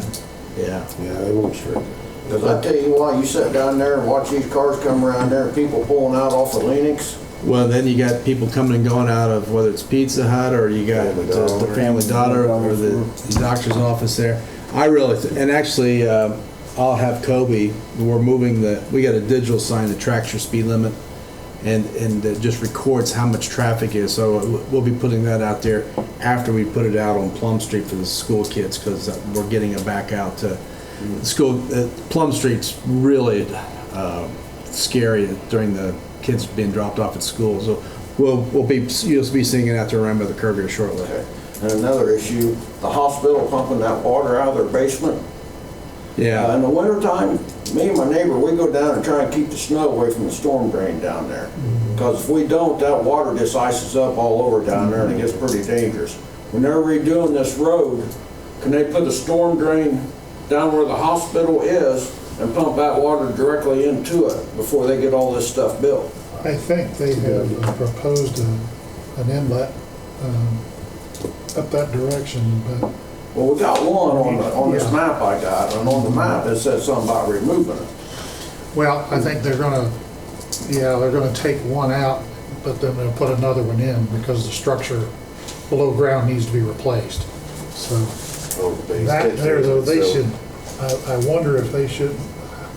A: Yeah.
F: Yeah, they won't straighten.
O: Because I tell you what, you sit down there and watch these cars come around there, and people pulling out off of Lennox,
A: Well, then you got people coming and going out of, whether it's Pizza Hut or you got the Family Dollar or the doctor's office there. I really, and actually, I'll have Kobe, we got a digital sign that tracks your speed limit and it just records how much traffic is. So we'll be putting that out there after we put it out on Plum Street for the school kids, because we're getting it back out to school. Plum Street's really scary during the kids being dropped off at school. So you'll be seeing it out there around by the curve here shortly.
O: Okay. And another issue, the hospital pumping that water out of their basement.
A: Yeah.
O: In the wintertime, me and my neighbor, we go down and try and keep the snow away from the storm drain down there. Because if we don't, that water just ices up all over down there and it gets pretty dangerous. When they're redoing this road, can they put a storm drain down where the hospital is and pump that water directly into it before they get all this stuff built?
J: I think they have proposed an inlet up that direction, but
O: Well, we got one on this map I got, and on the map it says something about removing it.
J: well, I think they're gonna take one out, but then they'll put another one in because the structure below ground needs to be replaced. So that there though, they should, I wonder if they should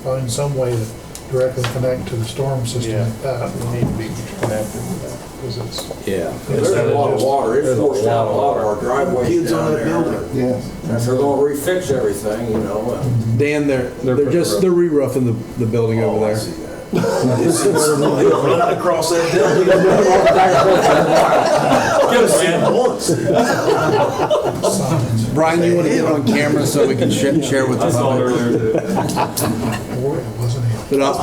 J: find some way to directly connect to the storm system like that.
L: We need to be connected to that, because it's.
A: Yeah.
O: There's a lot of water, it's forced out a lot of our driveways down there.
D: Yeah.
O: And if they're gonna refix everything, you know.
A: Dan, they're re-roofing the building over there.
B: Run across that building.
A: Brian, you want to get on camera so we can share with the public? But I'll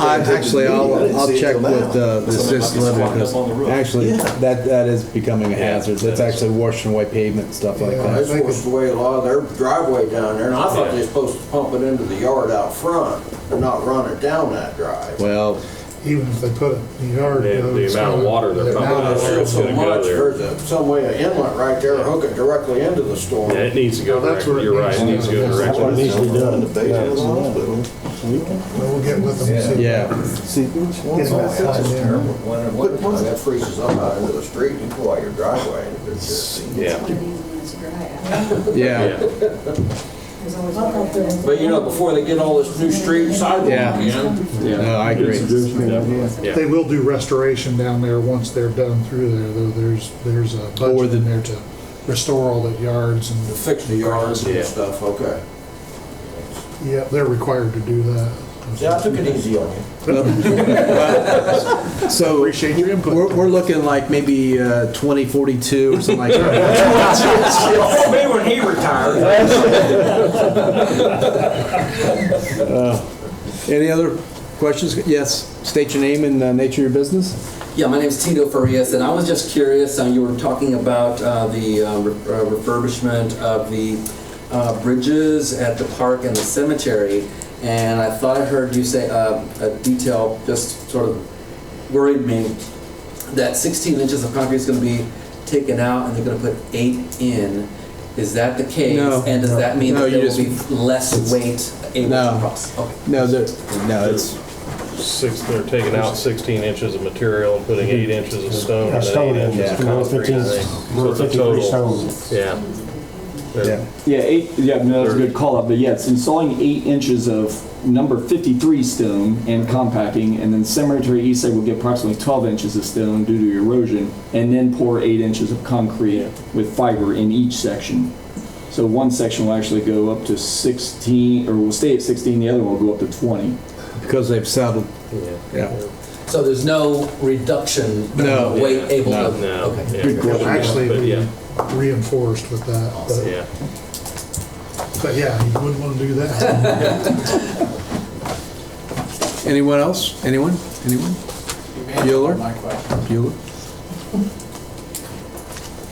A: check with the assistant living, because actually that is becoming a hazard. That's actually washing away pavement and stuff like that.
O: They washed away a lot of their driveway down there, and I thought they were supposed to pump it into the yard out front and not run it down that drive.
A: Well,
J: even if they put it in the yard.
L: The amount of water they're pumping out there is going to go there.
O: There's some way of inlet right there, hook it directly into the storm.
L: Yeah, it needs to go directly. You're right, it needs to go
F: That's what
L: directly.
F: needs to be done.
J: We'll get with them and see.
A: yeah.
J: Get that signed in.
O: When that freezes up out into the street, you pull out your driveway.
L: Yeah.
A: Yeah.
O: But you know, before they get all this new street and sidewalk in.
A: No, I agree.
J: They will do restoration down there once they're done through there, though there's a budget in there to restore all the yards and.
O: To fix the yards and stuff, okay.
J: Yeah, they're required to do that.
O: Yeah, I took it easy on you.
A: So
J: Appreciate your input.
A: we're looking like maybe 2042 or something like that.
O: Me when he retired.
A: Any other questions? Yes. State your name and nature of your business.
P: Yeah, my name is Tito Farias, and I was just curious, you were talking about the refurbishment of the bridges at the park and the cemetery, and I thought I heard you say a detail just sort of worried me, that 16 inches of concrete is going to be taken out and they're going to put 8 in. Is that the case?
A: No.
P: And does that mean that
A: you
P: there will be less weight able to cross? Okay.
A: No, it's
L: They're taking out 16 inches of material and putting 8 inches of stone and then 8 inches of concrete, I think. So it's a total. Yeah.
H: That's a good call out, but yeah, it's installing 8 inches of number 53 stone and compacting, and then cemetery east side will get approximately 12 inches of stone due to erosion, and then pour 8 inches of concrete with fiber in each section. So one section will actually go up to 16, or will stay at 16, the other one will go up to 20.
A: because they've settled. Yeah.
P: So there's no reduction
A: No.
P: weight able to?
L: No.
P: Okay.
L: Yeah.
J: Good question. Actually,
L: But
J: we
L: yeah.
J: reinforced with that.
L: Yeah.
J: But yeah, you wouldn't want to do that.
A: Anyone else? Anyone? Bueller?
M: My question.
A: Bueller?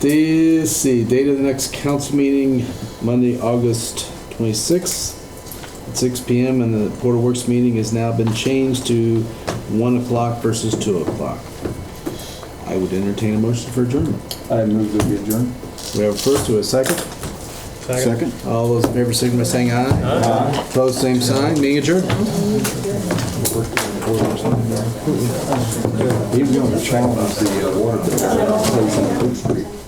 A: Let's see, date of the next council meeting, Monday, August 26th at 6 p.m. and the Board of Works meeting has now been changed to 1 o'clock versus 2 o'clock. I would entertain a motion for adjournment.
H: I move that we adjourn.
A: We have a first to a second.
H: Second.
A: All those in favor signify by saying aye. Aye. Opposed, same sign. Meeting adjourned.
H: He was going to challenge the water bill place on Oak Street.